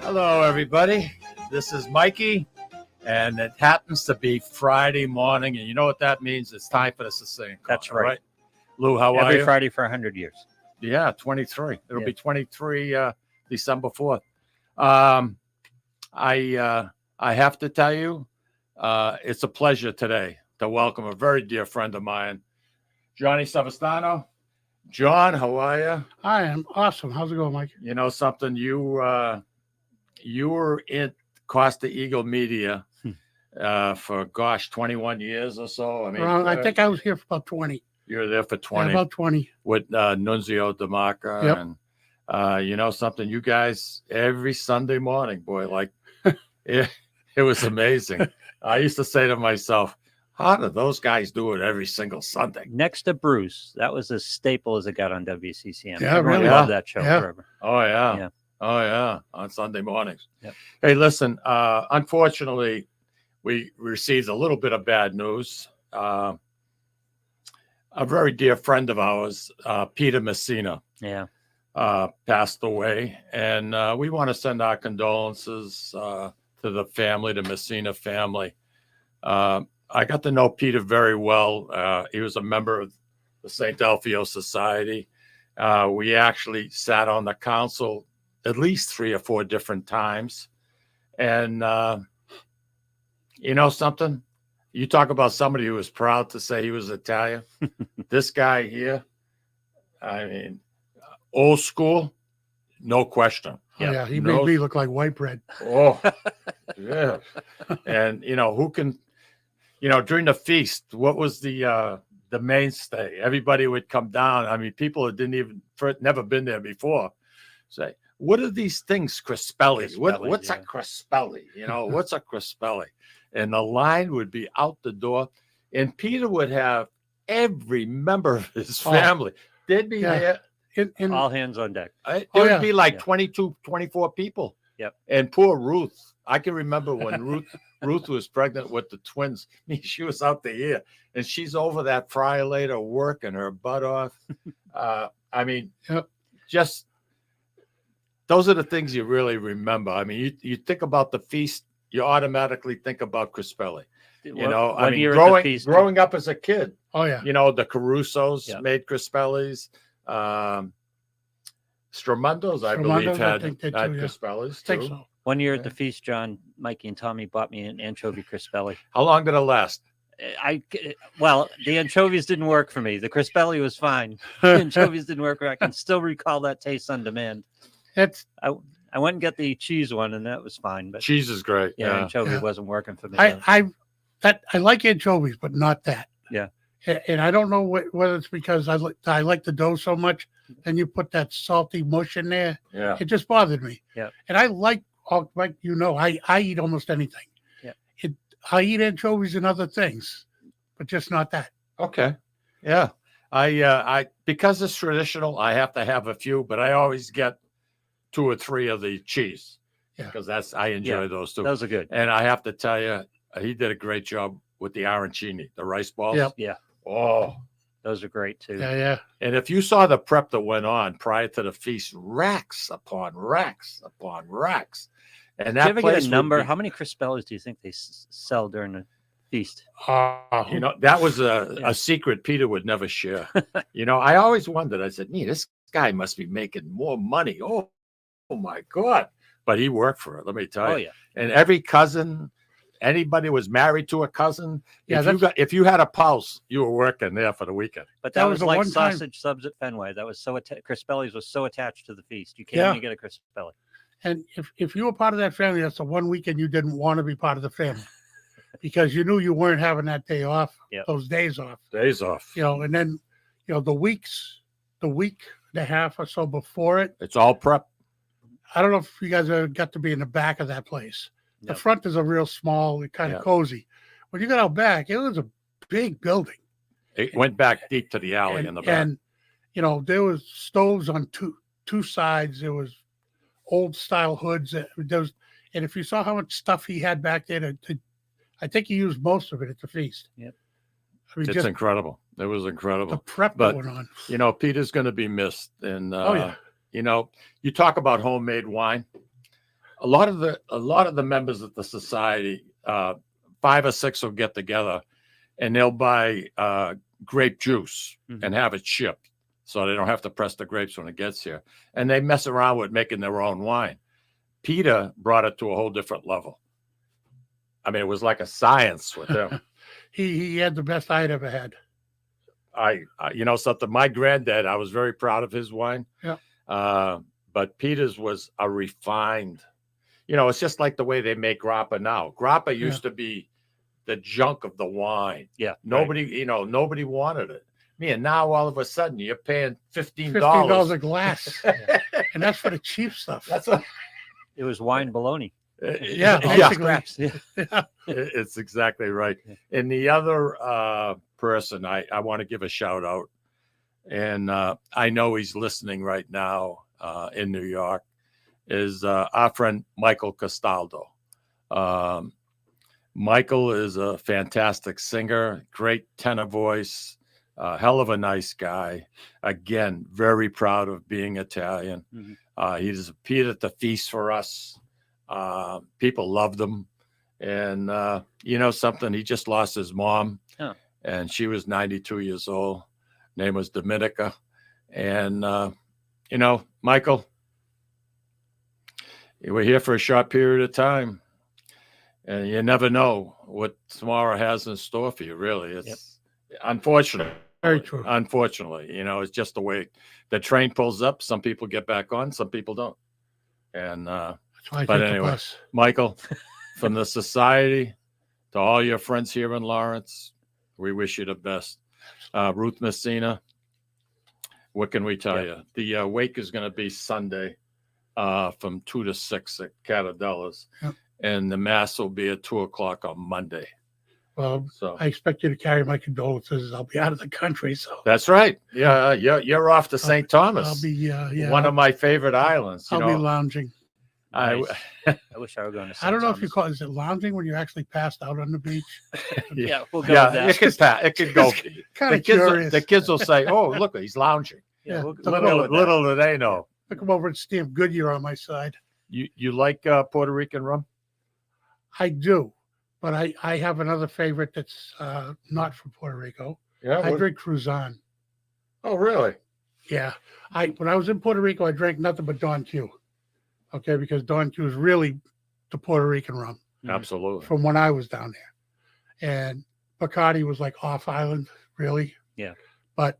Hello, everybody. This is Mikey, and it happens to be Friday morning, and you know what that means? It's time for the Sicilian Corner. That's right. Lou, how are you? Every Friday for 100 years. Yeah, 23. It'll Yeah. be 23 December 4th. I have to tell you, it's a pleasure today to welcome a very dear friend of mine, Johnny Savastano. John, how are you? I am awesome. How's it going, Mike? You know something? You were in Costa Eagle Media for 21 years or so. I mean, I think I was here for about 20. You were there for 20. Yeah, about 20. With Nunzio DeMarca. Yep. And you know something? You guys every Sunday morning, boy, like it was amazing. I used to say to myself, how do those guys do it every single Sunday? Next to Bruce, that was as staple as it got on WCCM. Yeah, Everyone really. loved that show Yeah. forever. Oh, yeah. Yeah. Oh, yeah. On Sunday mornings. Yep. Hey, listen, unfortunately, we received a little bit of bad news. A very dear friend of ours, Peter Messina, Yeah. passed away. And we want to send our condolences to the family, the Messina family. I got to know Peter very well. He was a member of the St. Delphio Society. We actually sat on the council at least 3 or 4 different times. And you know something? You talk about somebody who was proud to say he was Italian. This guy here, I mean, old school, no question. Oh, yeah, he No- made me look like white bread. Oh, yeah. And, you know, who can, you know, during the feast, what was the mainstay? Everybody would come down. I mean, people that never been there before say, what are these things, Crispelli? What's a Crispelli? You know, what's a Crispelli? And the line would be out the door. And Peter would have every member of his family. They'd be Yeah. there. All hands on deck. There Oh, would yeah. be like Yeah. 22, 24 people. Yep. And poor Ruth. I can remember when Ruth was pregnant with the twins. I mean, she was out there, and she's over that fryer later working her butt off. I mean, Yep. just those are the things you really remember. I mean, you think about the feast, you automatically think about Crispelli. You know, I mean, growing up as a kid, Oh, yeah. you know, the Carusos Yeah. made Crispellis. Stramundos, I Stramundos, believe, I had think they do, yeah. Crispellis I think too. so. One year at Yeah. the feast, John, Mikey, and Tommy bought me an anchovy Crispelli. How long did it last? Well, the anchovies didn't work for me. The Crispelli was fine. The anchovies didn't work. I can still recall that taste on demand. It's I went and got the cheese one, and that was fine. But Cheese is great. yeah, Yeah. anchovy Yeah. wasn't working for me. I like anchovies, but not that. Yeah. And I don't know whether it's because I like the dough so much, and you put that salty mush in there. Yeah. It just bothered me. Yeah. And I like I eat almost anything. Yeah. I eat anchovies and other things, but just not that. Okay. Yeah. I because it's traditional, I have to have a few, but I always get 2 or 3 of the cheese. Yeah. Because I enjoy those too. Those are good. And I have to tell you, he did a great job with the arancini, the rice balls. Yep. Yeah, Oh. those are great too. Yeah. And if you saw the prep that went on prior to the feast, racks upon racks upon racks. And Did that you ever place get a would number? be- How many Crispellis do you think they sell during the feast? You know, that was Yeah. a secret Peter would never share. You know, I always wondered, I said, this guy must be making more money. Oh my God. But he worked for it, let me tell you. Oh yeah, And every cousin, anybody was married to a cousin. Yeah, If you had a pulse, you were working there for the weekend. but That that was was the like one time- sausage subs at Fenway. That was so Crispelli's was so attached to the feast. You can't Yeah. even get a Crispelli. And if you were part of that family, that's the one weekend you didn't want to be part of the family because you knew you weren't having that day off, Yep. those days off, Days off. and then, the week and a half or so before it, It's all prep. I don't know if you guys ever got to be in the back of that place. No. The front is a real small, kind of Yeah. cozy. When you got out back, it was a big building. It went back deep to the alley in the back. And, there was stoves on two sides. There was old style hoods. And if you saw how much stuff he had back there, I think he used most of it at the feast. Yep. I mean, It's just incredible. It was the incredible. prep But- going on. You know, Peter's going to be missed. And, Oh, yeah. you know, you talk about homemade wine. a lot of the members of the society, 5 or 6 will get together, and they'll buy grape juice and have it shipped, so they don't have to press the grapes when it gets here. And they mess around with making their own wine. Peter brought it to a whole different level. I mean, it was like a science with him. He had the best I'd ever had. I you know something, my granddad, I was very proud of his wine. Yeah. But Peter's was a refined, you know, it's just like the way they make grappa now. Grappa used to be the junk of the wine. Yeah. Nobody, you know, nobody wanted it. And now all of a sudden you're paying $15. $15 a glass. And that's for the cheap stuff. That's what It was wine bologna. Yeah, yeah. Scraps. Yeah. It's exactly right. And the other person I want to give a shout out, and I know he's listening right now in New York, is our friend Michael Castaldo. Michael is a fantastic singer, great tenor voice, hell of a nice guy. Again, very proud of being Italian. He's appeared at the feast for us. People loved him. And you know something, he just lost his mom, and she was 92 years old. Name was Dominica. And you know, Michael, we're here for a short period of time, and you never know what tomorrow has in store for you. Really, it's unfortunate. Very true. Unfortunately, you know, it's just the way the train pulls up. Some people get back on, some people don't. And That's why I but take the anyway, bus. Michael, from the society to all your friends here in Lawrence, we wish you the best. Ruth Messina, what can we tell you? The wake is going to be Sunday from 2 to 6 at Catadella's, and the mass will be at 2 o'clock on Monday. Well, So I expect you to carry my condolences. I'll be out of the country, so that's right. Yeah, you're off to St. Thomas. I'll be one of my favorite islands. You I'll know, be lounging. Nice. I wish I were going to. I don't know if you Thomas. call it lounging when you're actually passed out on the beach. Yeah, we'll go with that. it could go. Kind of curious. The kids will say, "Oh, look, he's lounging." Yeah, we'll Little- go with that. Little do they know. I come over and stamp Goodyear on my side. You like Puerto Rican rum? I do, but I have another favorite that's not from Puerto Rico. Yeah. I drink Cruzan. Oh, really? Yeah, when I was in Puerto Rico, I drank nothing but Don Q. Okay, because Don Q is really the Puerto Rican rum Absolutely. from when I was down there, and Bacardi was like off island, really. Yeah. But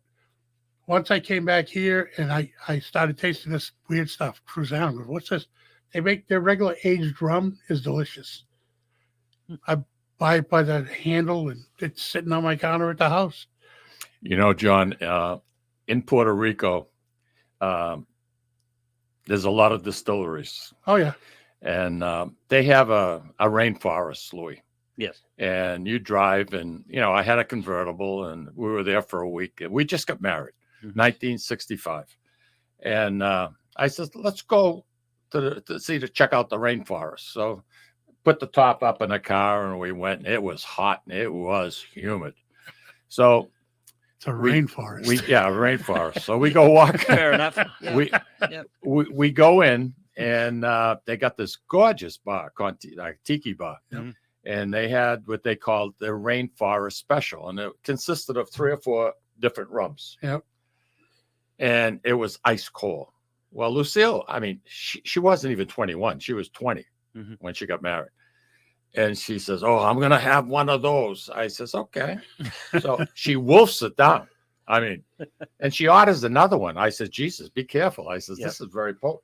once I came back here and I started tasting this weird stuff, Cruzan. I go, what's this? They make their regular aged rum is delicious. I buy it by the handle, and it's sitting on my counter at the house. You know, John, in Puerto Rico, there's a lot of distilleries, Oh yeah, and they have a rainforest, Louis. Yes. And you drive, and you know, I had a convertible, and we were there for a week. We just got married, 1965, and I said, let's go to check out the rainforest. So put the top up in the car, and we went. And it was hot and it was humid. So it's a rainforest. Rainforest. So we go walk. Fair enough. Yeah. We go in, and they got this gorgeous bar, like tiki bar. And they had what they called the Rainforest Special, and it consisted of 3 or 4 different rums. Yep. And it was ice cold. Well, Lucille, I mean, she wasn't even 21. She was 20 when she got married. And she says, "Oh, I'm going to have one of those." I says, "Okay." So she wolfs it down. I mean, and she orders another one. I said, "Jesus, be careful." I says, "This is very potent."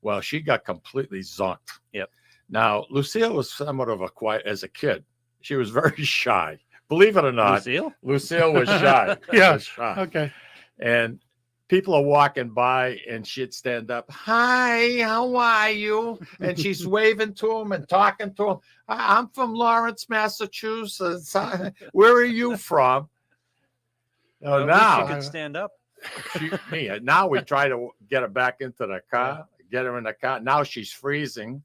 Well, she got completely zonked. Yep. Now, Lucille was somewhat of a quiet, as a kid. She was very shy. Believe it or not, Lucille was shy. Yeah. Was shy. Okay. And people are walking by, and she'd stand up. "Hi, how are you?" And she's waving to them and talking to them. "I'm from Lawrence, Massachusetts. Where are you from?" Well, now she could stand up. now we try to get her back into the car, get her in the car. Now she's freezing.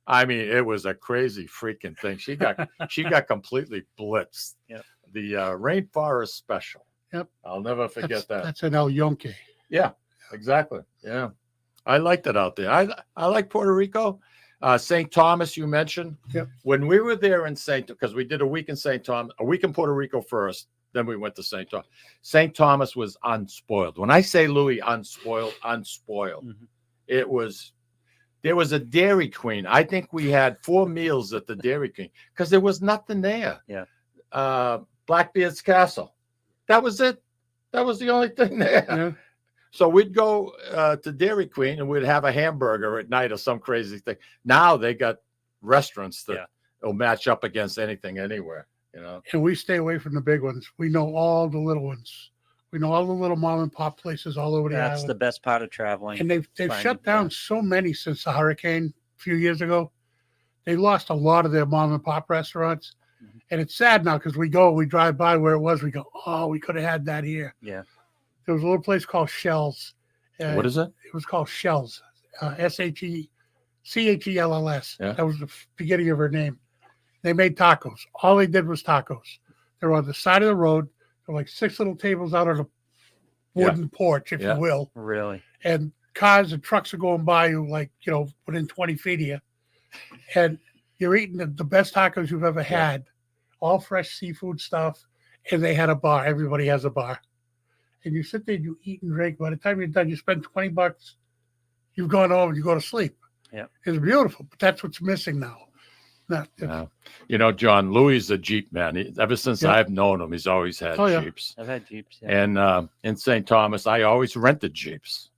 I mean, it was a crazy freaking thing. She got completely blitzed. Yep. The Rainforest Special. Yep. I'll never forget that. That's an El Yonke. Yeah, exactly. Yeah. I liked it out there. I like Puerto Rico. St. Thomas, you mentioned. Yep. When we were there in because we did a week in St. Thomas, a week in Puerto Rico first, then we went to St. Thomas. St. Thomas was unspoiled. When I say, Louis, unspoiled. Mhm. It was, there was a Dairy Queen. I think we had 4 meals at the Dairy Queen because there was nothing there. Yeah. Blackbeard's Castle. That was it. That was the only thing there. Yeah. So we'd go to Dairy Queen and we'd have a hamburger at night or some crazy thing. Now they got restaurants that will match up against anything anywhere, you know. And we stay away from the big ones. We know all the little ones. We know all the little mom and pop places all over the That's island. the best part of traveling. And they've finding- shut down so many since the hurricane a few years ago. They lost a lot of their mom and pop restaurants. Mhm. And it's sad now because we drive by where it was. We go, oh, we could have had that here. Yeah. There was a little place called Shells. What is it? It was called Shells, SHECHELLS. Yeah. That was the beginning of her name. They made tacos. All they did was tacos. They were on the side of the road. There were like 6 little tables out on a wooden porch, if Yeah. you will. Really? And cars and trucks are going by you, like, you know, within 20 feet of you. And you're eating the best tacos you've ever had, all fresh seafood stuff. And they had a bar. Everybody has a bar. And you sit there and you eat and drink. By the time you're done, you spend $20. You've gone home and you go to sleep. Yeah. It's beautiful, but that's what's missing now. You know, John, Louis is a Jeep man. Ever since Yeah. I've known him, he's always had Oh, yeah. Jeeps. I've had Jeeps. Yeah. And in St. Thomas, I always rented Jeeps.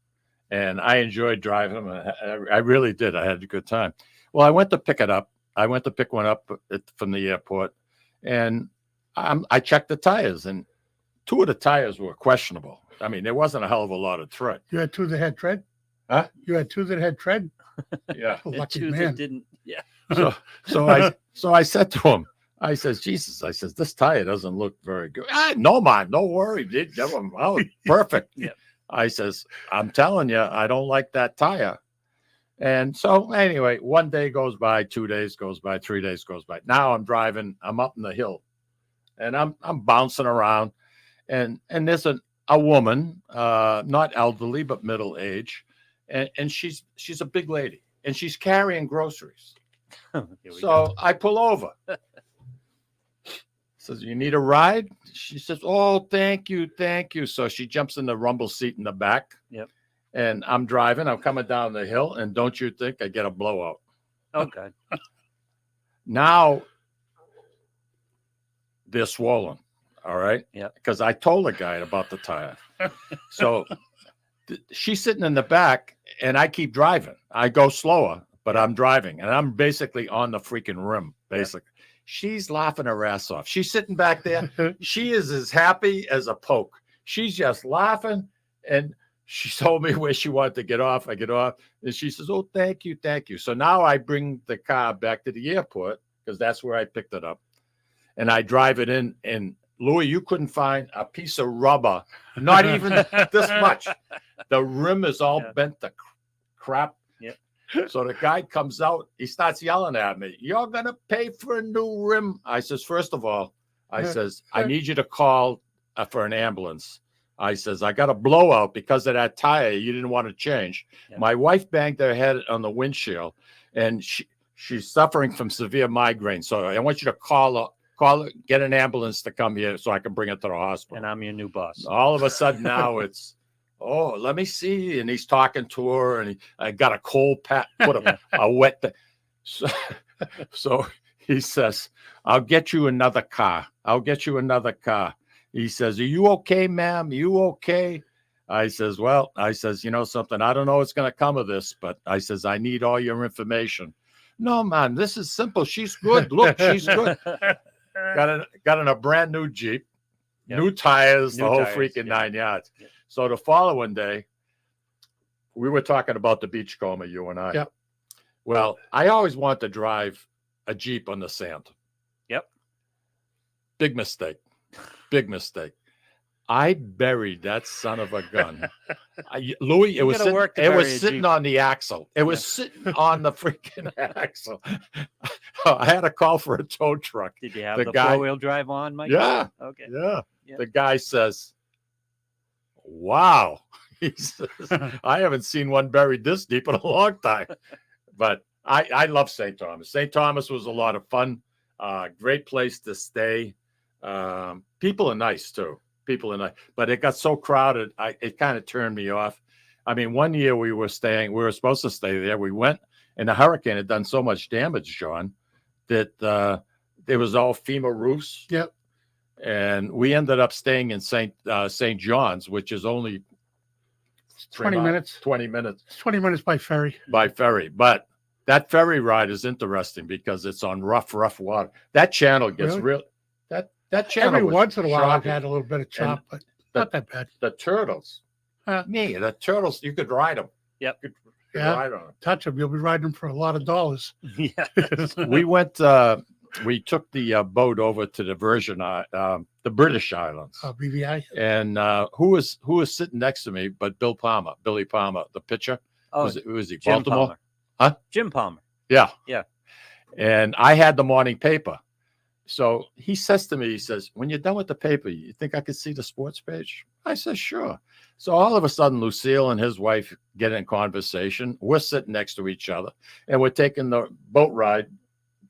And I enjoyed driving them. I really did. I had a good time. Well, I went to pick it up. I went to pick one up from the airport. And I checked the tires. And 2 of the tires were questionable. I mean, there wasn't a hell of a lot of tread. You had 2 that had tread? Huh? You had 2 that had tread? Yeah. A lucky Two that man. didn't. Yeah. So I said to him, I says, Jesus, I says, this tire doesn't look very good. No, man, don't worry. Dude. Oh, perfect. Yeah. I says, I'm telling you, I don't like that tire. And so anyway, 1 day goes by, 2 days goes by, 3 days goes by. Now I'm driving, I'm up in the hill and I'm bouncing around and there's a woman, not elderly, but middle age. And she's a big lady and she's carrying groceries. Here we go. So I pull over. Says, you need a ride? She says, oh, thank you. So she jumps in the rumble seat in the back. Yep. And I'm driving. I'm coming down the hill. And don't you think I get a blowout? Oh, God. Now they're swollen. All right. Yep. Because I told the guy about the tire. So she's sitting in the back and I keep driving. I go slower, but I'm driving and I'm basically on the freaking rim, basically. Yep. She's laughing her ass off. She's sitting back there. She is as happy as a poke. She's just laughing. And she told me where she wanted to get off. I get off. And she says, oh, thank you. So now I bring the car back to the airport because that's where I picked it up. And I drive it in. And Louis, you couldn't find a piece of rubber, not even this much. The rim is all bent to crap. Yeah. So the guy comes out. He starts yelling at me. You're going to pay for a new rim. I says, first of all, I says, I need you to call for an ambulance. I says, I got a blowout because of that tire you didn't want to change. Yeah. My wife banged her head on the windshield, and she's suffering from severe migraine. So I want you to call her, get an ambulance to come here so I can bring her to the hospital. And I'm your new boss. All of a sudden now it's, oh, let me see. And he's talking to her, and I got a cold pat, put a wet thing. So he says, I'll get you another car. He says, are you okay, ma'am? You okay? I says, well, you know something, I don't know what's going to come of this, but I says, I need all your information. No, man, this is simple. She's good. Look, she's good. Got in a brand new Jeep, new tires, the whole freaking 9 yards. Yep. So the following day, we were talking about the beachcomber, you and I. Yep. Well, I always wanted to drive a Jeep on the sand. Yep. Big mistake. I buried that son of a gun. Louis, it was sitting on the axle. It was sitting on the freaking axle. I had to call for a tow truck. Did you have the four-wheel drive on, Mike? Yeah. Okay. Yeah. The guy says, wow. He says, I haven't seen one buried this deep in a long time. But I love St. Thomas. St. Thomas was a lot of fun. Great place to stay. People are nice too. People are nice, but it got so crowded. It kind of turned me off. I mean, one year we were supposed to stay there. We went, and the hurricane had done so much damage, John, that it was all FEMA roofs. Yep. And we ended up staying in St. John's, which is only 20 minutes. 20 minutes. 20 minutes by ferry. By ferry. But that ferry ride is interesting because it's on rough water. That channel gets Really? That channel Every was once in a while, I've shocking. had a little bit of chop, but not that bad. The turtles. The turtles, you could ride them. Yep. You could Yeah. ride on them. Touch them, you'll be riding them for a lot of dollars. Yeah. We went, we took the boat over to the the British Islands. BVI. And who was sitting next to me but Billy Palmer, the pitcher? Oh, Who was he? Jim Baltimore? Palmer. Huh? Jim Palmer. Yeah. Yeah. And I had the morning paper. So he says to me, he says, when you're done with the paper, you think I could see the sports page? I said, sure. So all of a sudden, Lucille and his wife get in conversation. We're sitting next to each other, and we're taking the boat ride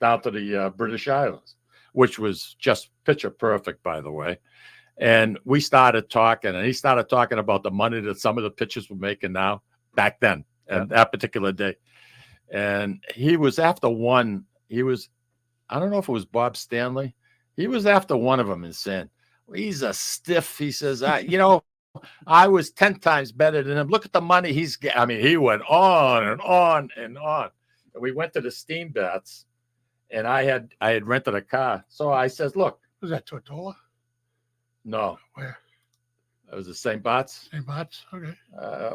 down to the British Islands, which was just picture perfect, by the way. And we started talking, and he started talking about the money that some of the pitchers were making now, back then, and that particular day. And he was after one. I don't know if it was Bob Stanley. He was after one of them and saying, well, he's a stiff. He says, I was 10 times better than him. Look at the money he's getting. I mean, he went on and on and on. And we went to the steam baths, and I had rented a car. So I says, look. Was that Tortola? No. Where? It was the St. Bart's. St. Bart's. Okay.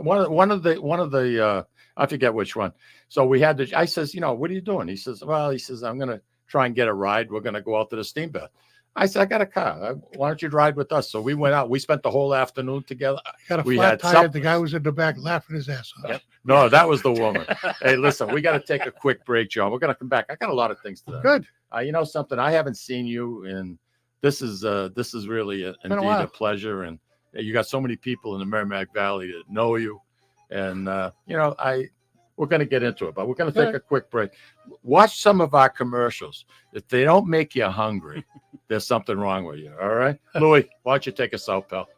One of the I forget which one. So we had I says, what are you doing? He says, I'm going to try and get a ride. We're going to go out to the steam bath. I said, I got a car. Why don't you ride with us? So we went out. We spent the whole afternoon together. Got a We flat had tire. supper. The guy was in the back laughing his ass off. Yep. No, that was the woman. Hey, listen, we got to take a quick break, John. We're going to come back. I got a lot of things to do. Good. You know something? I haven't seen you, and this is really indeed a pleasure. And you got so many people in the Merrimack Valley that know you, and we're going to get into it, but we're going to take a quick break. Watch some of our commercials. If they don't make you hungry, there's something wrong with you. All right, Louis, why don't you take us out, pal?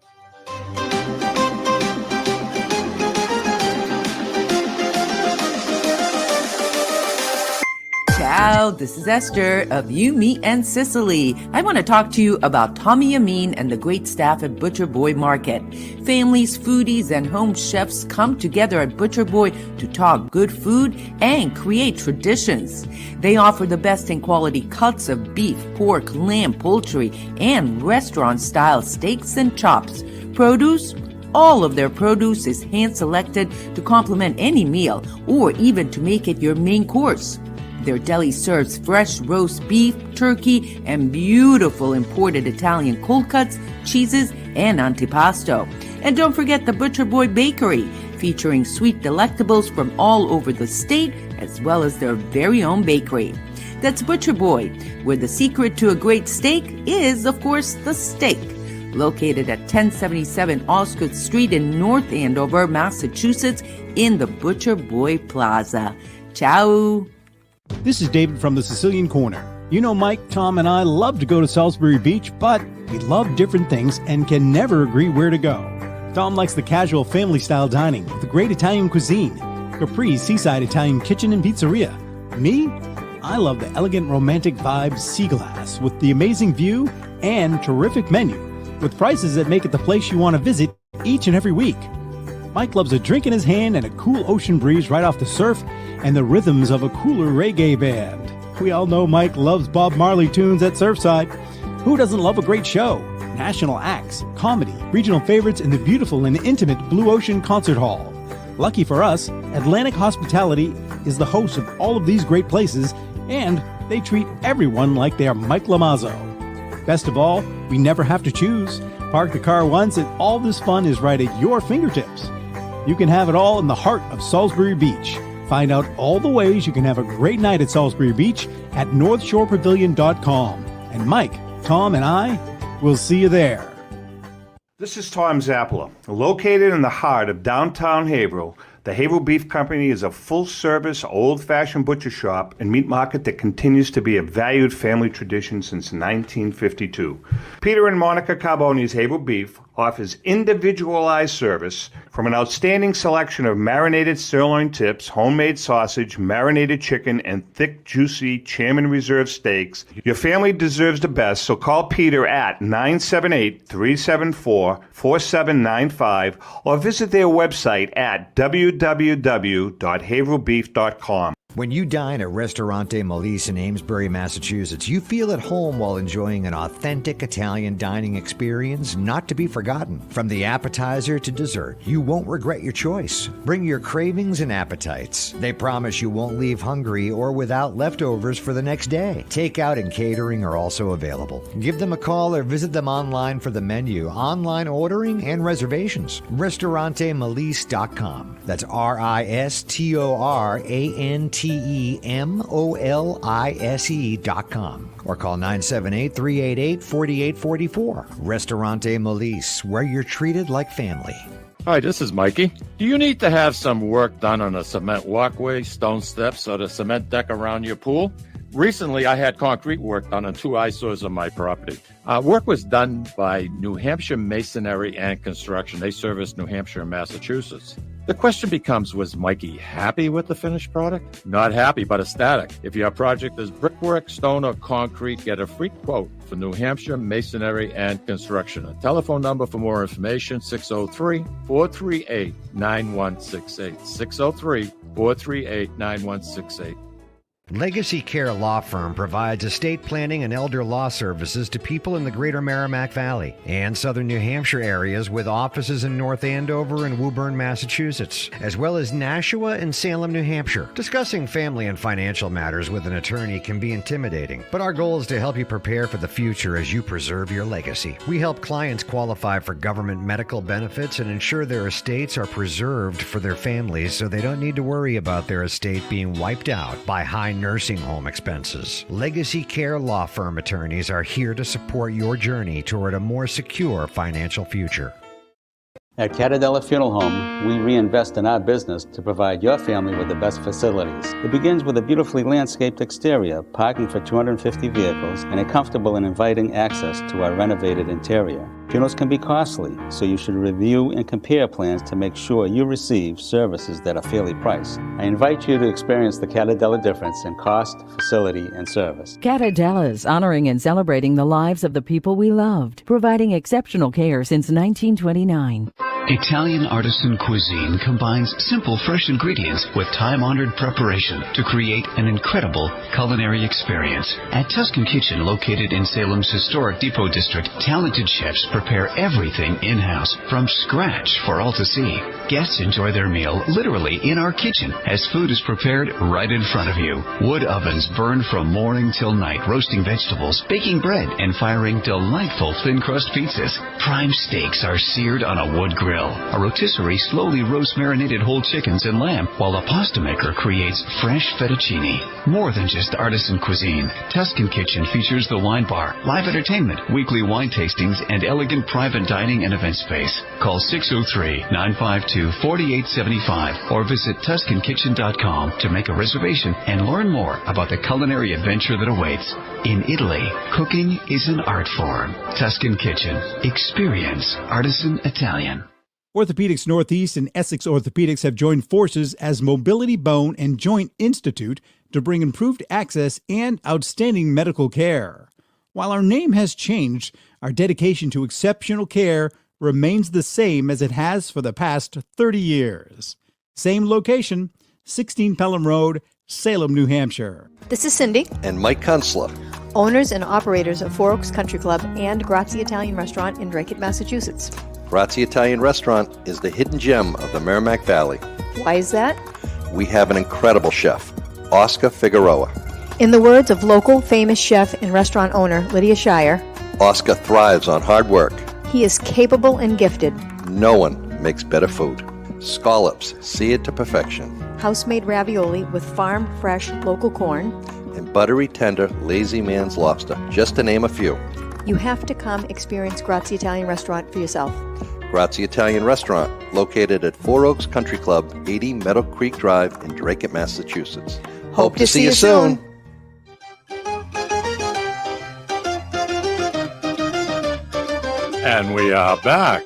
Ciao, this is Esther of You, Me, and Sicily. I want to talk to you about Tommy Amin and the great staff at Butcher Boy Market. Families, foodies, and home chefs come together at Butcher Boy to talk good food and create traditions. They offer the best in quality cuts of beef, pork, lamb, poultry, and restaurant-style steaks and chops. Produce? All of their produce is hand-selected to complement any meal or even to make it your main course. Their deli serves fresh roast beef, turkey, and beautiful imported Italian cold cuts, cheeses, and antipasto. And don't forget the Butcher Boy Bakery, featuring sweet delectables from all over the state, as well as their very own bakery. That's Butcher Boy, where the secret to a great steak is, of course, the steak. Located at 1077 Osgood Street in North Andover, Massachusetts, in the Butcher Boy Plaza. Ciao! This is David from the Sicilian Corner. You know, Mike, Tom, and I love to go to Salisbury Beach, but we love different things and can never agree where to go. Tom likes the casual family-style dining with the great Italian cuisine, Capri's seaside Italian kitchen and pizzeria. Me? I love the elegant romantic vibe Sea Glass with the amazing view and terrific menu, with prices that make it the place you want to visit each and every week. Mike loves a drink in his hand and a cool ocean breeze right off the surf and the rhythms of a cooler reggae band. We all know Mike loves Bob Marley tunes at Surfside. Who doesn't love a great show? National acts, comedy, regional favorites, and the beautiful and intimate Blue Ocean Concert Hall. Lucky for us, Atlantic Hospitality is the host of all of these great places, and they treat everyone like they are Mike Lamazzo. Best of all, we never have to choose. Park the car once and all this fun is right at your fingertips. You can have it all in the heart of Salisbury Beach. Find out all the ways you can have a great night at Salisbury Beach at northshorepavilion.com. And Mike, Tom, and I will see you there. This is Tom Zappala. Located in the heart of downtown Haverhill, The Haverhill Beef Company is a full-service, old-fashioned butcher shop and meat market that continues to be a valued family tradition since 1952. Peter and Monica Carboni's Haverhill Beef offers individualized service from an outstanding selection of marinated sirloin tips, homemade sausage, marinated chicken, and thick, juicy Chairman Reserve steaks. Your family deserves the best, so call Peter at 978-374-4795 or visit their website at www.haverhillbeef.com. When you dine at Ristorante Melisse in Amesbury, Massachusetts, you feel at home while enjoying an authentic Italian dining experience not to be forgotten. From the appetizer to dessert, you won't regret your choice. Bring your cravings and appetites. They promise you won't leave hungry or without leftovers for the next day. Takeout and catering are also available. Give them a call or visit them online for the menu, online ordering, and reservations. RistoranteMelisse.com. That's RistoranteMolise.com or call 978-388-4844. Ristorante Melisse, where you're treated like family. Hi, this is Mikey. Do you need to have some work done on a cement walkway, stone steps, or the cement deck around your pool? Recently, I had concrete work done on 2 eyesores on my property. Work was done by New Hampshire Masonry and Construction. They service New Hampshire and Massachusetts. The question becomes, was Mikey happy with the finished product? Not happy, but ecstatic. If your project is brickwork, stone, or concrete, get a free quote for New Hampshire Masonry and Construction. A telephone number for more information, 603-438-9168. 603-438-9168. Legacy Care Law Firm provides estate planning and elder law services to people in the greater Merrimack Valley and southern New Hampshire areas, with offices in North Andover and Woburn, Massachusetts, as well as Nashua and Salem, New Hampshire. Discussing family and financial matters with an attorney can be intimidating, but our goal is to help you prepare for the future as you preserve your legacy. We help clients qualify for government medical benefits and ensure their estates are preserved for their families so they don't need to worry about their estate being wiped out by high nursing home expenses. Legacy Care Law Firm attorneys are here to support your journey toward a more secure financial future. At Catadella Funeral Home, we reinvest in our business to provide your family with the best facilities. It begins with a beautifully landscaped exterior, parking for 250 vehicles, and a comfortable and inviting access to our renovated interior. Funerals can be costly, so you should review and compare plans to make sure you receive services that are fairly priced. I invite you to experience the Catadella difference in cost, facility, and service. Catadella's honoring and celebrating the lives of the people we loved, providing exceptional care since 1929. Italian artisan cuisine combines simple, fresh ingredients with time-honored preparation to create an incredible culinary experience. At Tuscan Kitchen, located in Salem's historic Depot District, talented chefs prepare everything in-house from scratch for all to see. Guests enjoy their meal literally in our kitchen as food is prepared right in front of you. Wood ovens burn from morning till night, roasting vegetables, baking bread, and firing delightful thin-crust pizzas. Prime steaks are seared on a wood grill. A rotisserie slowly roasts marinated whole chickens and lamb, while a pasta maker creates fresh fettuccine. More than just artisan cuisine, Tuscan Kitchen features the wine bar, live entertainment, weekly wine tastings, and elegant private dining and event space. Call 603-952-4875 or visit TuscanKitchen.com to make a reservation and learn more about the culinary adventure that awaits. In Italy, cooking is an art form. Tuscan Kitchen. Experience artisan Italian. Orthopedics Northeast and Essex Orthopedics have joined forces as Mobility Bone and Joint Institute to bring improved access and outstanding medical care. While our name has changed, our dedication to exceptional care remains the same as it has for the past 30 years. Same location, 16 Pelham Road, Salem, New Hampshire. This is Cindy and Mike Kunstler, owners and operators of Four Oaks Country Club and Grazie Italian Restaurant in Drake, Massachusetts. Grazie Italian Restaurant is the hidden gem of the Merrimack Valley. Why is that? We have an incredible chef, Oscar Figueroa. In the words of local famous chef and restaurant owner Lydia Shire, Oscar thrives on hard work. He is capable and gifted. No one makes better food. Scallops, seared to perfection. House-made ravioli with farm-fresh local corn. And buttery, tender, lazy man's lobster, just to name a few. You have to come experience Grazie Italian Restaurant for yourself. Grazie Italian Restaurant, located at 4 Oaks Country Club, 80 Meadow Creek Drive in Dracut, Massachusetts. Hope to see you soon. And we are back.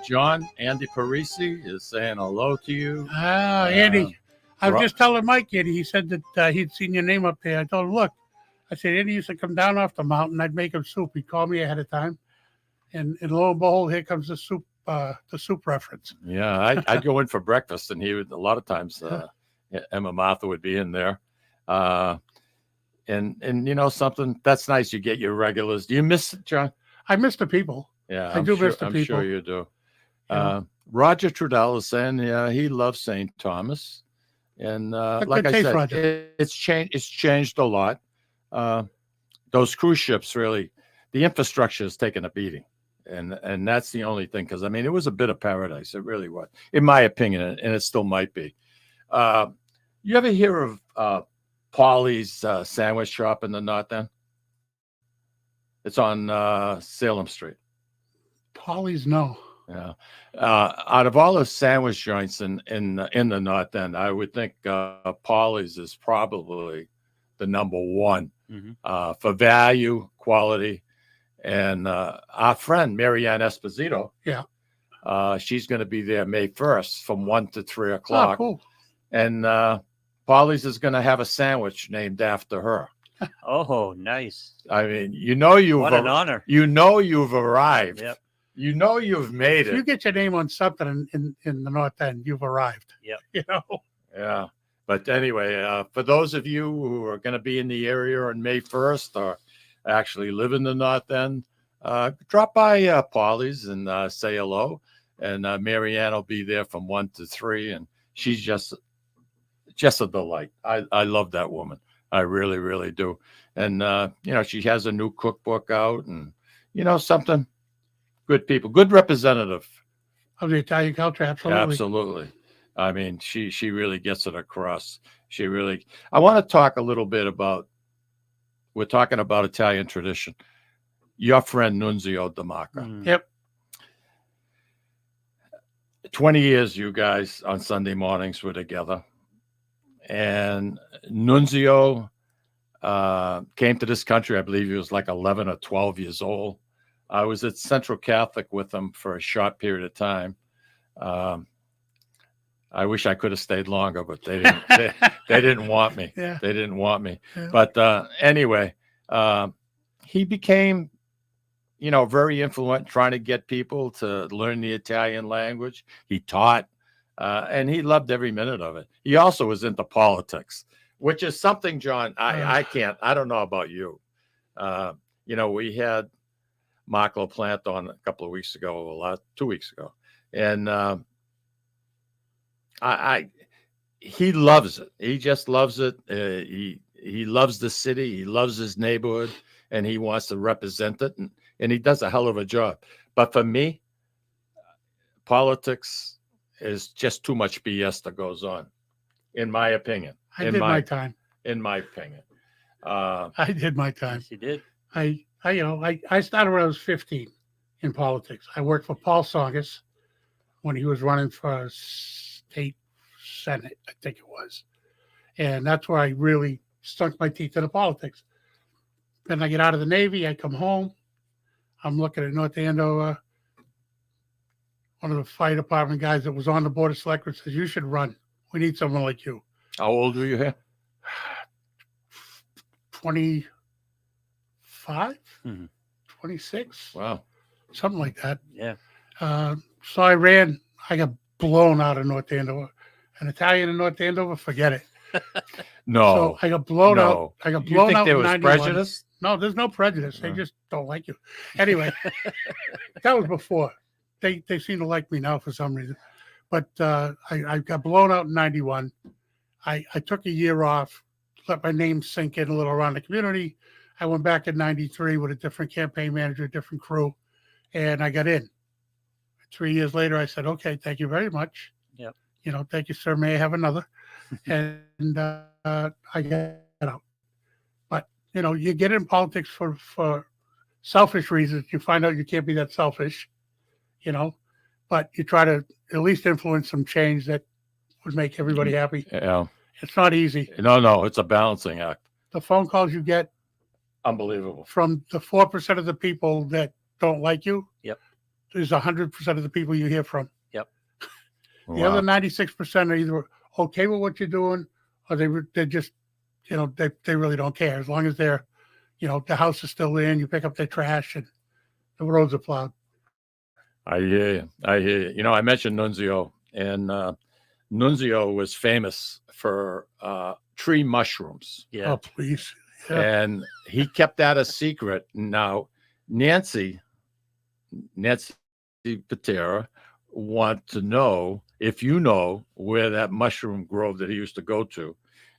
John, Andy Parisi is saying hello to you. Andy, I was Ro- just telling Mike, Andy, he said that he'd seen your name up there. I told him, look, I said, Andy used to come down off the mountain. I'd make him soup. He'd call me ahead of time. And lo and behold, here comes the soup reference. Yeah, I'd go in for breakfast, and he would, a lot of times, Emma Martha would be in there. And you know something, that's nice. You get your regulars. Do you miss it, John? I miss the people. Yeah, I do miss the I'm people. sure you do. Yeah. Roger Trudell is saying, yeah, he loves St. Thomas, and like I taste, said, Roger. it's changed. It's changed a lot. Those cruise ships, really, the infrastructure has taken a beating, and that's the only thing. Because I mean, it was a bit of paradise. It really was, in my opinion, and it still might be. You ever hear of Polly's sandwich shop in the North End? It's on Salem Street. Polly's, no. Yeah. Out of all the sandwich joints in the North End, I would think Polly's is probably the number one for value, quality, and our friend Marianne Esposito. Yeah. She's going to be there May 1st from 1 to 3 o'clock. Oh, cool. And Polly's is going to have a sandwich named after her. Oh, nice. I mean, you know What an honor. You know you've arrived. Yep. You know you've made If it. you get your name on something in the North End, you've arrived. Yep. You know. Yeah. But anyway, for those of you who are going to be in the area on May 1st or actually live in the North End, drop by Polly's and say hello. And Marianne will be there from 1 to 3. And she's just a delight. I love that woman. I really, really do. And, you know, she has a new cookbook out and, you know, something. Good people, good representative. Of the Italian culture, absolutely. Absolutely. I mean, she really gets it across. I want to talk a little bit about, we're talking about Italian tradition. Your friend Nunzio DeMarca. Yep. 20 years you guys on Sunday mornings were together. And Nunzio came to this country, I believe he was like 11 or 12 years old. I was at Central Catholic with him for a short period of time. I wish I could have stayed longer, but they didn't. They didn't want me. Yeah. They didn't want me. Yeah. But anyway, he became, you know, very influential, trying to get people to learn the Italian language. He taught, and he loved every minute of it. He also was into politics, which is something, John, I don't know about you. You know, we had Mark LaPlante on a couple of weeks ago, 2 weeks ago. And he loves it. He just loves it. He loves the city. He loves his neighborhood, and he wants to represent it. And he does a hell of a job. But for me, politics is just too much BS that goes on, in my opinion. I did my time. In my opinion. I did my time. Yes, you did. I started when I was 15 in politics. I worked for Paul Songus when he was running for state senate, I think it was. And that's where I really sunk my teeth into politics. Then I get out of the Navy, I come home. I'm looking at North Andover. One of the fire department guys that was on the board of selectmen says, you should run. We need someone like you. How old were you here? 25, 26. Wow. Something like that. Yeah. So I ran. I got blown out of North Andover. An Italian in North Andover, forget it. No. So I got blown out. I got blown you think out there in was 91. prejudice? No, there's no prejudice. They just don't like you. Anyway, that was before. They seem to like me now for some reason. But I got blown out in 91. I took a year off, let my name sink in a little around the community. I went back in 93 with a different campaign manager, different crew, and I got in. 3 years later, I said, okay, thank you very much. Yep. You know, thank you, sir. May I have another? And I got out. But, you know, you get in politics for selfish reasons. You find out you can't be that selfish, you know. but you try to at least influence some change that would make everybody happy. Yeah. It's not easy. No, it's a balancing act. The phone calls you get Unbelievable. from the 4% of the people that don't like you. Yep. Is 100% of the people you hear from. Yep. The Wow. other 96% are either okay with what you're doing, or they're just, they really don't care. As long as they're, the house is still in, you pick up their trash and the roads are plowed. I hear you. I hear you. I mentioned Nunzio, and Nunzio was famous for tree mushrooms. Yeah. Oh, please. Yeah. And he kept that a secret. Now, Nancy Patera want to know if you know where that mushroom grove that he used to go to.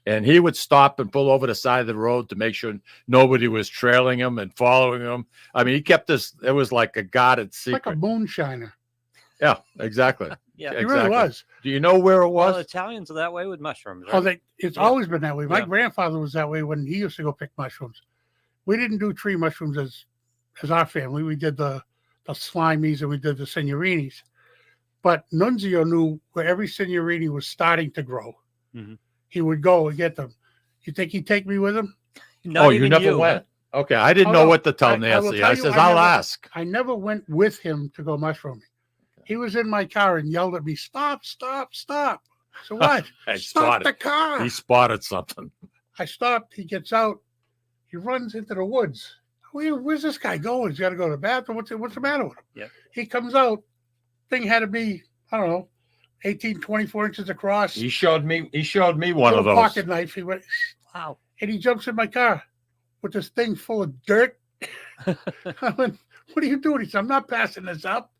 And he would stop and pull over the side of the road to make sure nobody was trailing him and following him. I mean, he kept this, it was like a guarded secret. Like a moonshiner. Yeah, exactly. Yeah. He really was. Do you know where it Well, was? Italians are that way with mushrooms. Oh, Right? it's Yeah. always been that way. My Yeah. grandfather was that way when he used to go pick mushrooms. We didn't do tree mushrooms as our family. We did the slimies and we did the signorinis. But Nunzio knew where every signorini was starting to grow. Mhm. He would go and get them. You think he'd take me with him? Not Oh, you even never went? Okay, I didn't Oh, know no. what to tell I will Nancy. tell I you, says, I I'll never- ask. I never went with him to go mushrooming. He was in my car and yelled at me, "Stop, stop, stop." So what? I Stop spotted. the car. He spotted something. I stopped. He gets out. He runs into the woods. Where's this guy going? He's got to go to the bathroom. What's the matter with him? Yeah. He comes out. Thing had to be, I don't know, 18, 24 inches across. He showed me one of Little those. pocket knife. He went, Wow. and he jumps in my car with this thing full of dirt. I went, "What are you doing?" He said, "I'm not passing this up."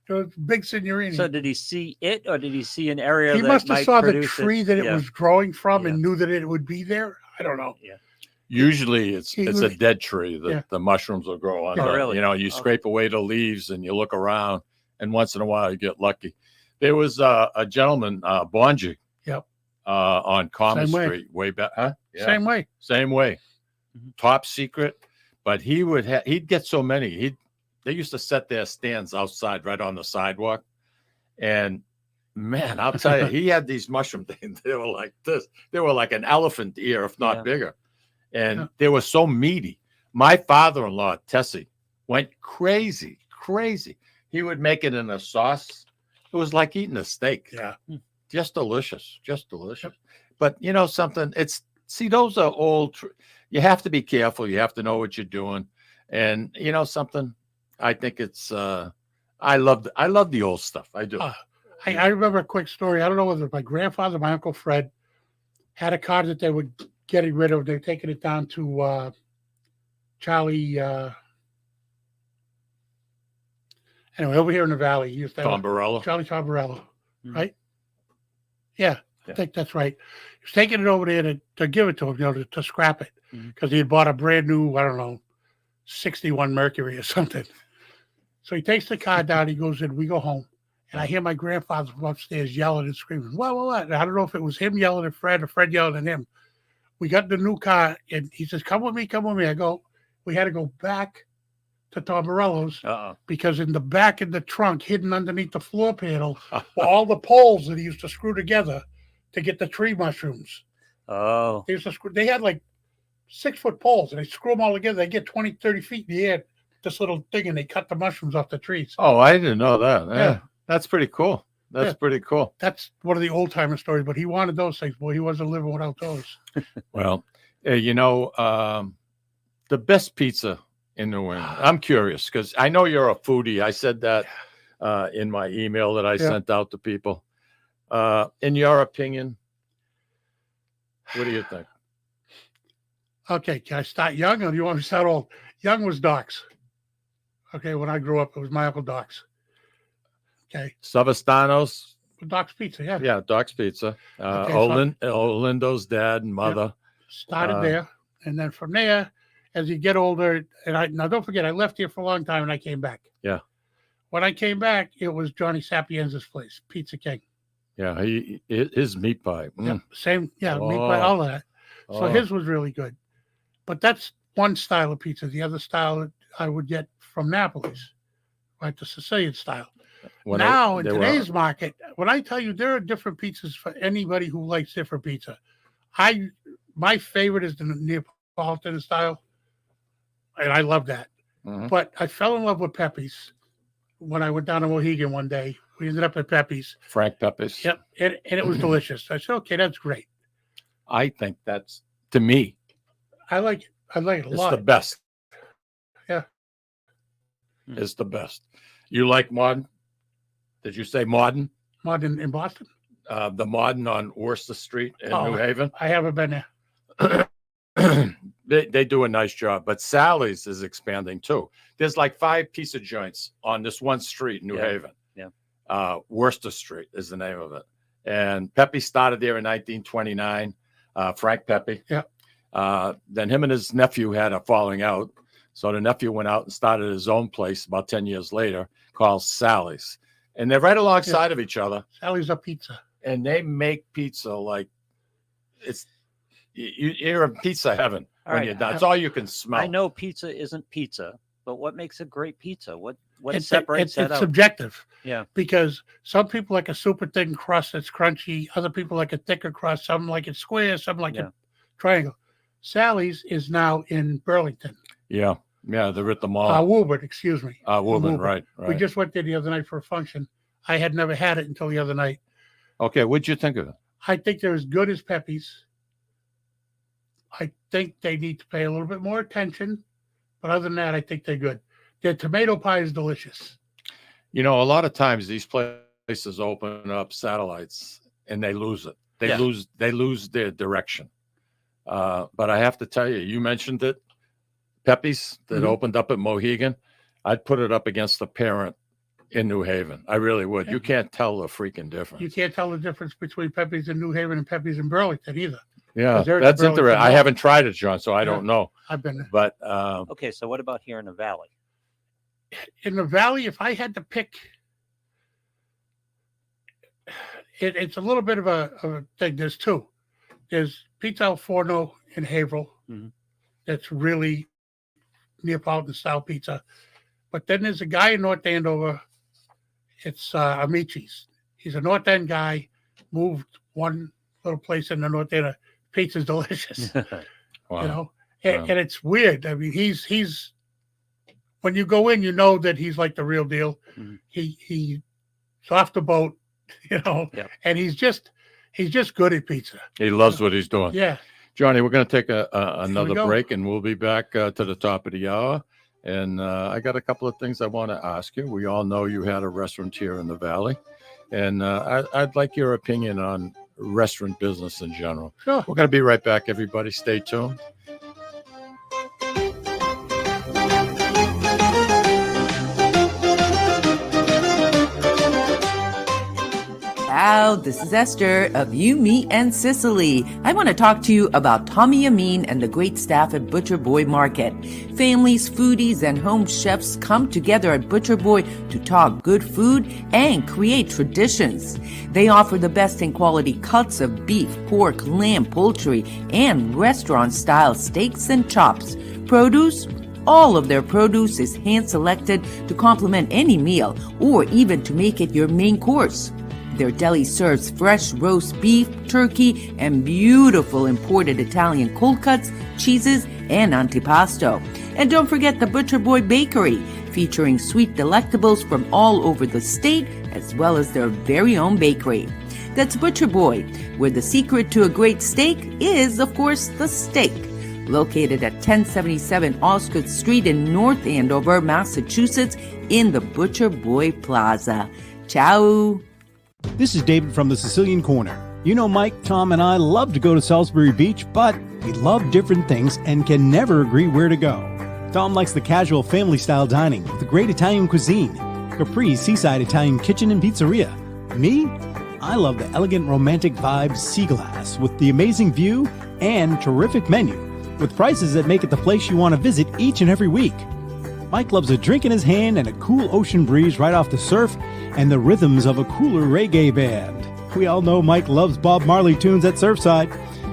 It was big signorini. So did he see it, or did he see an area He that must have might saw the produce tree that it Yeah. was growing from Yeah. and knew that it would be there. I don't know. Yeah. Usually it's He a was- dead tree that Yeah. the mushrooms will grow under. really? You scrape away the leaves and you look around, and once in a while you get lucky. There was a gentleman, Bonji, Yep. on Common Same way. Street, way back. Huh? Yeah. Same way. Same way. Mhm. Top secret, but he'd get so many. They used to set their stands outside right on the sidewalk. And man, I'll tell you, he had these mushroom things. They were like this. They were like an elephant ear, if not Yeah. bigger. And Yeah. they were so meaty. My father-in-law, Tessie, went crazy. He would make it in a sauce. It was like eating a steak. Yeah. Just delicious. But something, those are old. You have to be careful. You have to know what you're doing. And something, I think it's, I love the old stuff. I do. I remember a quick story. I don't know whether my grandfather, my Uncle Fred, had a car that they were getting rid of. They're taking it down to Charlie. Anyway, over here in the valley, he used to have Tom Barello. Charlie Tombarello, Hmm. right? Yeah, I Yeah. think that's right. He was taking it over there to give it to him, to scrap it, Mhm. because he had bought a brand new, I don't know, 61 Mercury or something. So he takes the car down, he goes in, we go home, and I hear my grandfather from upstairs yelling and screaming, what? And I don't know if it was him yelling at Fred or Fred yelling at him. We got the new car, and he says, come with me. I go, we had to go back to Tom Morello's, Uh-oh. because in the back of the trunk, hidden underneath the floor panel, were all the poles that he used to screw together to get the tree mushrooms. Oh. They had like 6-foot poles, and they screw them all together. They get 20, 30 feet in the air, this little thing, and they cut the mushrooms off the trees. Oh, I didn't know that. Yeah. That's pretty cool. That's Yeah. pretty cool. That's one of the old timer stories, but he wanted those things. Boy, he wasn't living without those. Well, the best pizza in New England. I'm curious because I know you're a foodie. I said that in my email that I sent out to people. In your opinion, what do you think? Okay, can I start young or do you want me to start old? Young was Doc's. Okay, when I grew up, it was my Uncle Doc's. Okay, Savastano's? Doc's Pizza, yeah. Yeah, Doc's Pizza. Okay, so- Olindo's dad and mother. Started there, and then from there, as you get older, now don't forget, I left here for a long time and I came back. Yeah. When I came back, it was Johnny Sapienza's place, Pizza King. Yeah, his meat pie. Yeah, Mm. same, meat pie, Oh. all of that. So Oh. his was really good. But that's one style of pizza. The other style I would get from Napoli's, right? The Sicilian style. When now in they were- today's market, when I tell you there are different pizzas for anybody who likes different pizza. My favorite is the Neapolitan style, and I love that. Mhm. But I fell in love with Pepe's when I went down to Mohegan one day. We ended up at Pepe's. Frank Pepe's. Yep, and it was delicious. I said, okay, that's great. I think that's, to me, I like it. I like it a it's lot. the best. Yeah. It's the best. You like modern? Did you say modern? Modern in Boston? The modern on Worcester Street in Oh. New Haven. I haven't been there. They do a nice job, but Sally's is expanding too. There's like 5 pizza joints on this one street in New Yeah. Haven. Yeah. Worcester Street is the name of it. And Pepe started there in 1929. Frank Pepe. Yeah. Then him and his nephew had a falling out. So the nephew went out and started his own place about 10 years later called Sally's. And they're right alongside of each other. Sally's a pizza. And they make pizza like it's you're in pizza heaven All when right, you're done. It's all you can smell. I know pizza isn't pizza, but what makes a great pizza? What It's separates that out? subjective. Yeah. Because some people like a super thin crust that's crunchy. Other people like a thicker crust. Some like it square. Some like Yeah. it triangle. Sally's is now in Burlington. Yeah, they're at the mall. Woburn, excuse me. Woburn, Woburn. right. We just went there the other night for a function. I had never had it until the other night. Okay, what'd you think of it? I think they're as good as Pepe's. I think they need to pay a little bit more attention. But other than that, I think they're good. Their tomato pie is delicious. You know, a lot of times these places open up satellites and they lose it. They Yeah. lose their direction. But I have to tell you, you mentioned it, Pepe's that Mhm. opened up at Mohegan. I'd put it up against the parent in New Haven. I really would. You can't tell the freaking difference. You can't tell the difference between Pepe's in New Haven and Pepe's in Burlington either. Yeah, 'Cause they're at that's the Burlington interesting. I Mall. haven't tried it, John, so I don't know. I've been there. But Okay, so what about here in the valley? In the valley. If I had to pick, it's a little bit of a thing. There's 2. There's Pizza Al Forno in Haverhill. Mhm. That's really Neapolitan style pizza. But then there's a guy in North Andover. It's Amici's. He's a North End guy. Moved one little place in the North End. Pizza's delicious. wow. You know, and, Wow. and it's weird. I mean, he's when you go in, you know that he's like the real deal. Mhm. He's off the boat, you know, Yep. and he's just good at pizza. He loves what he's doing. Yeah. Johnny, we're going to take another go. break and we'll be back to the top of the hour. And I got a couple of things I want to ask you. We all know you had a restaurant here in the Valley. And I'd like your opinion on restaurant business in general. Sure. We're going to be right back, everybody. Stay tuned. Ciao, this is Esther of You, Me, and Sicily. I want to talk to you about Tommy Amin and the great staff at Butcher Boy Market. Families, foodies, and home chefs come together at Butcher Boy to talk good food and create traditions. They offer the best in quality cuts of beef, pork, lamb, poultry, and restaurant-style steaks and chops. Produce? All of their produce is hand-selected to complement any meal or even to make it your main course. Their deli serves fresh roast beef, turkey, and beautiful imported Italian cold cuts, cheeses, and antipasto. And don't forget the Butcher Boy Bakery, featuring sweet delectables from all over the state, as well as their very own bakery. That's Butcher Boy, where the secret to a great steak is, of course, the steak. Located at 1077 Osgood Street in North Andover, Massachusetts, in the Butcher Boy Plaza. Ciao! This is David from the Sicilian Corner. You know, Mike, Tom, and I love to go to Salisbury Beach, but we love different things and can never agree where to go. Tom likes the casual family-style dining with the great Italian cuisine, Capri's seaside Italian kitchen and pizzeria. Me? I love the elegant romantic vibes Sea Glass with the amazing view and terrific menu, with prices that make it the place you want to visit each and every week. Mike loves a drink in his hand and a cool ocean breeze right off the surf and the rhythms of a cooler reggae band. We all know Mike loves Bob Marley tunes at Surfside.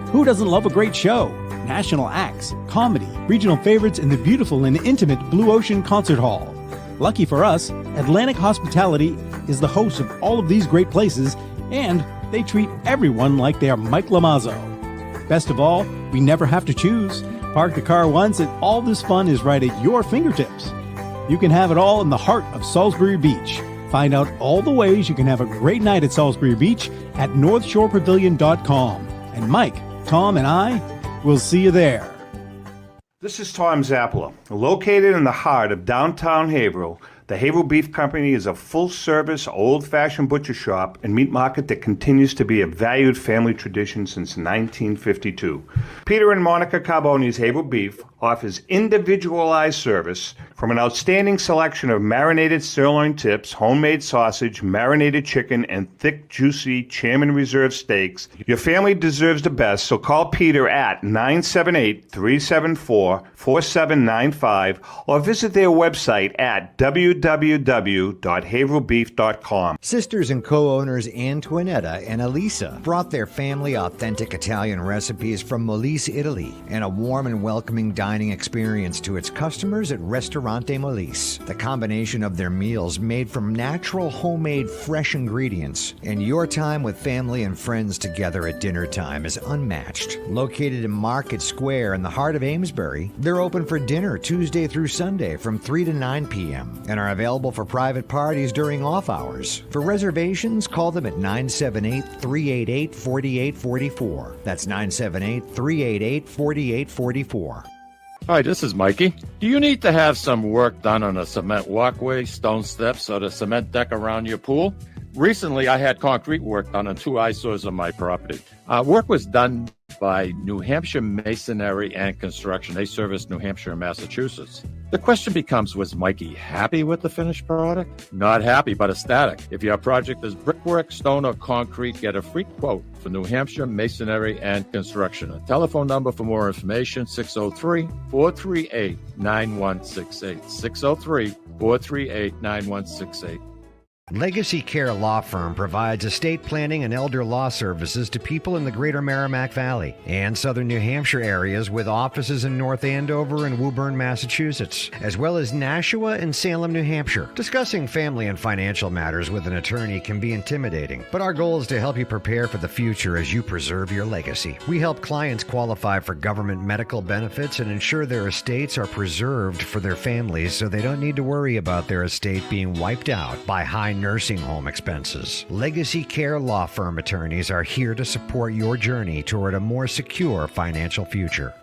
Who doesn't love a great show? National acts, comedy, regional favorites in the beautiful and intimate Blue Ocean Concert Hall. Lucky for us, Atlantic Hospitality is the host of all of these great places, and they treat everyone like they are Mike Lamazzo. Best of all, we never have to choose. Park the car once and all this fun is right at your fingertips. You can have it all in the heart of Salisbury Beach. Find out all the ways you can have a great night at Salisbury Beach at northshorepavilion.com. And Mike, Tom, and I will see you there. This is Tom Zappala. Located in the heart of downtown Haverhill, the Haverhill Beef Company is a full-service, old-fashioned butcher shop and meat market that continues to be a valued family tradition since 1952. Peter and Monica Carboni's Haverhill Beef offers individualized service from an outstanding selection of marinated sirloin tips, homemade sausage, marinated chicken, and thick, juicy Chairman Reserve steaks. Your family deserves the best, so call Peter at 978-374-4795 or visit their website at www.haverhillbeef.com. Sisters and co-owners Antoinetta and Elisa brought their family authentic Italian recipes from Molise, Italy, and a warm and welcoming dining experience to its customers at Ristorante Molise. The combination of their meals made from natural, homemade, fresh ingredients, and your time with family and friends together at dinner time is unmatched. Located in Market Square in the heart of Amesbury, they're open for dinner Tuesday through Sunday from 3 to 9 p.m. and are available for private parties during off hours. For reservations, call them at 978-388-4844. That's 978-388-4844. Hi, this is Mikey. Do you need to have some work done on a cement walkway, stone steps, or the cement deck around your pool? Recently, I had concrete work done on 2 eyesores on my property. Work was done by New Hampshire Masonry and Construction. They service New Hampshire and Massachusetts. The question becomes, was Mikey happy with the finished product? Not happy, but ecstatic. If your project is brickwork, stone, or concrete, get a free quote for New Hampshire Masonry and Construction. A telephone number for more information, 603-438-9168. 603-438-9168. Legacy Care Law Firm provides estate planning and elder law services to people in the greater Merrimack Valley and southern New Hampshire areas with offices in North Andover and Woburn, Massachusetts, as well as Nashua and Salem, New Hampshire. Discussing family and financial matters with an attorney can be intimidating, but our goal is to help you prepare for the future as you preserve your legacy. We help clients qualify for government medical benefits and ensure their estates are preserved for their families so they don't need to worry about their estate being wiped out by high nursing home expenses. Legacy Care Law Firm attorneys are here to support your journey toward a more secure financial future.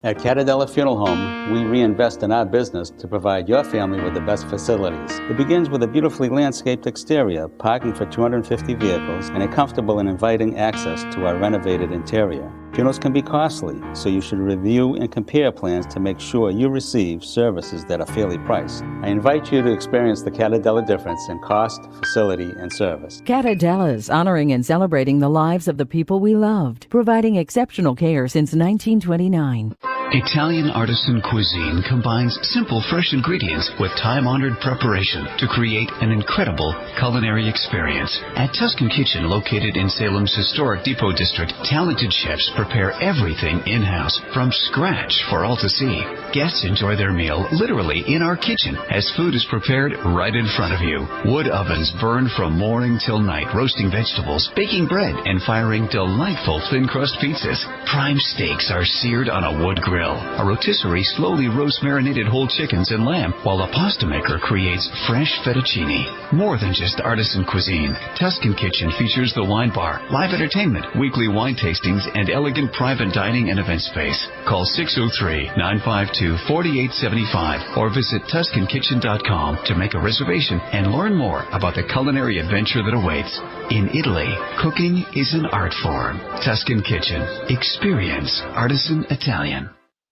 At Catadella Funeral Home, we reinvest in our business to provide your family with the best facilities. It begins with a beautifully landscaped exterior, parking for 250 vehicles, and a comfortable and inviting access to our renovated interior. Funerals can be costly, so you should review and compare plans to make sure you receive services that are fairly priced. I invite you to experience the Catadella difference in cost, facility, and service. Catadella's honoring and celebrating the lives of the people we loved, providing exceptional care since 1929. Italian artisan cuisine combines simple, fresh ingredients with time-honored preparation to create an incredible culinary experience. At Tuscan Kitchen, located in Salem's historic Depot District, talented chefs prepare everything in-house from scratch for all to see. Guests enjoy their meal literally in our kitchen as food is prepared right in front of you. Wood ovens burn from morning till night, roasting vegetables, baking bread, and firing delightful thin-crust pizzas. Prime steaks are seared on a wood grill. A rotisserie slowly roasts marinated whole chickens and lamb, while a pasta maker creates fresh fettuccine. More than just artisan cuisine, Tuscan Kitchen features the wine bar, live entertainment, weekly wine tastings, and elegant private dining and event space. Call 603-952-4875 or visit TuscanKitchen.com to make a reservation and learn more about the culinary adventure that awaits. In Italy, cooking is an art form. Tuscan Kitchen. Experience artisan Italian.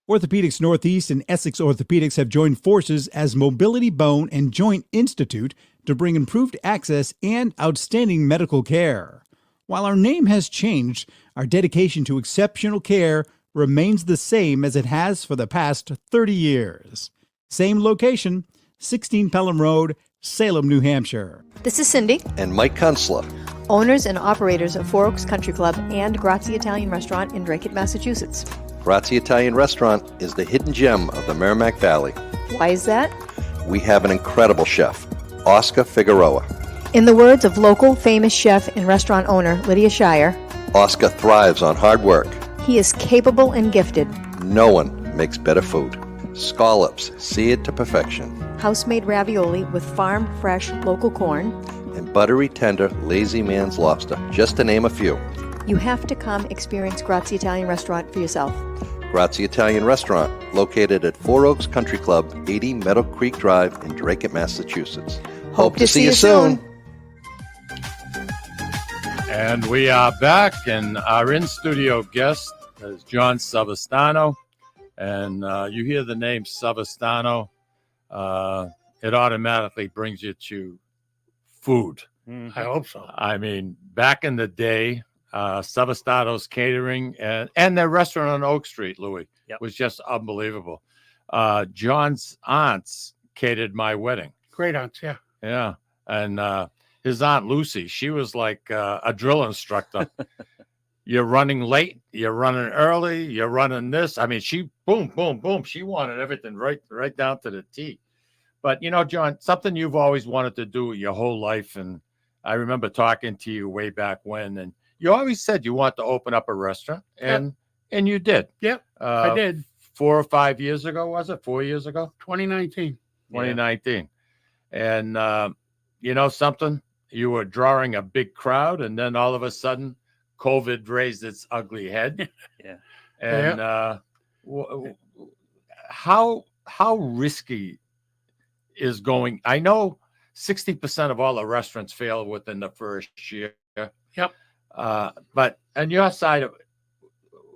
Orthopedics Northeast and Essex Orthopedics have joined forces as Mobility Bone and Joint Institute to bring improved access and outstanding medical care. While our name has changed, our dedication to exceptional care remains the same as it has for the past 30 years. Same location, 16 Pelham Road, Salem, New Hampshire. This is Cindy, And Mike Kunstler. owners and operators of Four Oaks Country Club and Grazie Italian Restaurant in Drake, Massachusetts. Grazie Italian Restaurant is the hidden gem of the Merrimack Valley. Why is that? We have an incredible chef, Oscar Figueroa. In the words of local famous chef and restaurant owner Lydia Shire, Oscar thrives on hard work. he is capable and gifted. No one makes better food. Scallops, seared to perfection. House-made ravioli with farm-fresh local corn. And buttery, tender, lazy man's lobster, just to name a few. You have to come experience Grazie Italian Restaurant for yourself. Grazie Italian Restaurant, located at 4 Oaks Country Club, 80 Meadow Creek Drive in Drake, Massachusetts. Hope to see you soon. And we are back, and our in-studio guest is John Savastano. And you hear the name Savastano, it automatically brings you to food. I hope so. I mean, back in the day, Savastano's Catering and their restaurant on Oak Street, Louis, was just unbelievable. John's aunts catered my wedding. Great aunts, yeah. Yeah. And his aunt Lucy, she was like a drill instructor. You're running late, you're running early, you're running this. I mean, she boom, boom, boom. She wanted everything right down to the T. But you know, John, something you've always wanted to do your whole life, and I remember talking to you way back when, and you always said you want to open up a restaurant, and you did. Yep, I did. 4 or 5 years ago, was it? 4 years ago? 2019. 2019. And you know something? You were drawing a big crowd, and then all of a sudden, COVID raised its ugly head. Yeah. And how risky is going? I know 60% of all the restaurants fail within the first year. Yep. But on your side of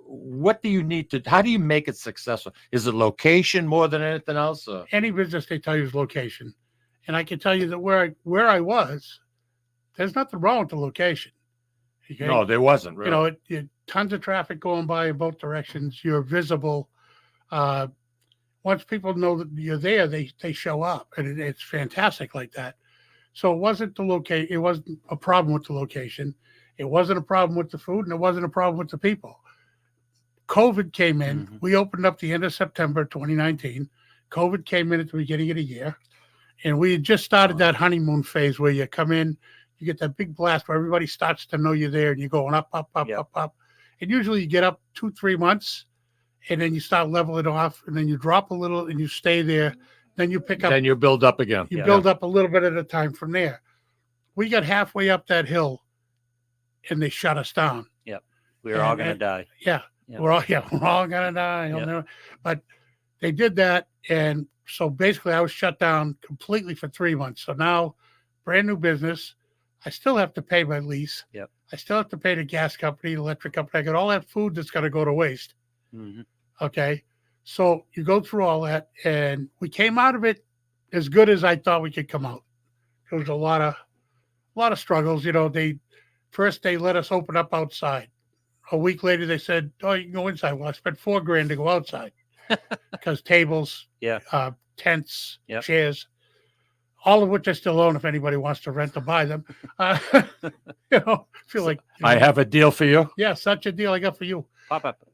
what do you need to? How do you make it successful? Is it location more than anything else? Or? Any business they tell you is location, and I can tell you that where I was, there's nothing wrong with the location. Okay? No, there wasn't. Really. You know, it tons of traffic going by in both directions. You're visible. Once people know that you're there, they show up, and it's fantastic like that. So it wasn't the location. It wasn't a problem with the location. It wasn't a problem with the food, and it wasn't a problem with the people. COVID came in. Mm-hmm. We opened up the end of September 2019. COVID came in at the beginning of the year, and we had just started that honeymoon phase where you come in, you get that big blast where everybody starts to know you're there, and you're going up, up, up, up, up. And usually you get up 2-3 months, and then you start leveling off, and then you drop a little, and you stay there. Then you pick up. Then you build up again. You build up a little bit at a time from there. We got halfway up that hill, and they shut us down. Yep, we were all going to die. Yeah, yep. We're all going to die. Yep. But they did that, and so basically I was shut down completely for 3 months. So now, brand new business. I still have to pay my lease. Yep. I still have to pay the gas company, the electric company. I got all that food that's going to go to waste. Mm-hmm. Okay. So you go through all that, and we came out of it as good as I thought we could come out. There was a lot of struggles. You know, they let us open up outside. A week later, they said, "Oh, you can go inside." Well, I spent $4,000 to go outside because tables, tents, chairs, all of which I still own. If anybody wants to rent or buy them, feel like I have a deal for you. Yeah, such a deal I got for you. Pop up.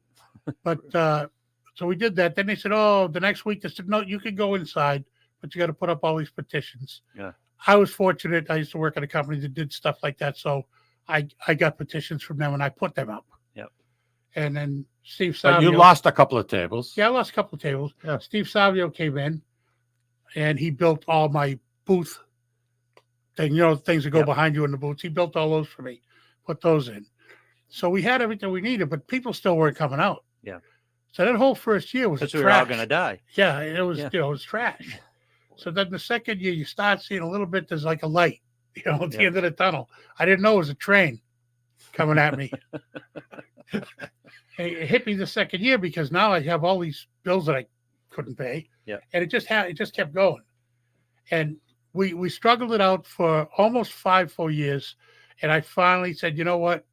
But so we did that. Then they said, "Oh, the next week," they said, "No, you can go inside, but you got to put up all these petitions." Yeah. I was fortunate. I used to work at a company that did stuff like that, so I got petitions from them and I put them up. Yep. And then Steve Savio. But you lost a couple of tables. Yeah, I lost a couple of tables. Yeah. Steve Savio came in, and he built all my booth thing. You know, things that go behind you in the booths. He built all those for me. Put those in. So we had everything we needed, but people still weren't coming out. Yeah. So that whole first year was because trash. we were all going to die. Yeah, it was. You know, it was trash. So then the second year, you start seeing a little bit. There's like a light, at the end of the tunnel. I didn't know it was a train coming at me. It hit me the second year because now I have all these bills that I couldn't pay. Yeah. And it just kept going. And we struggled it out for almost 5 full years. And I finally said, you know what?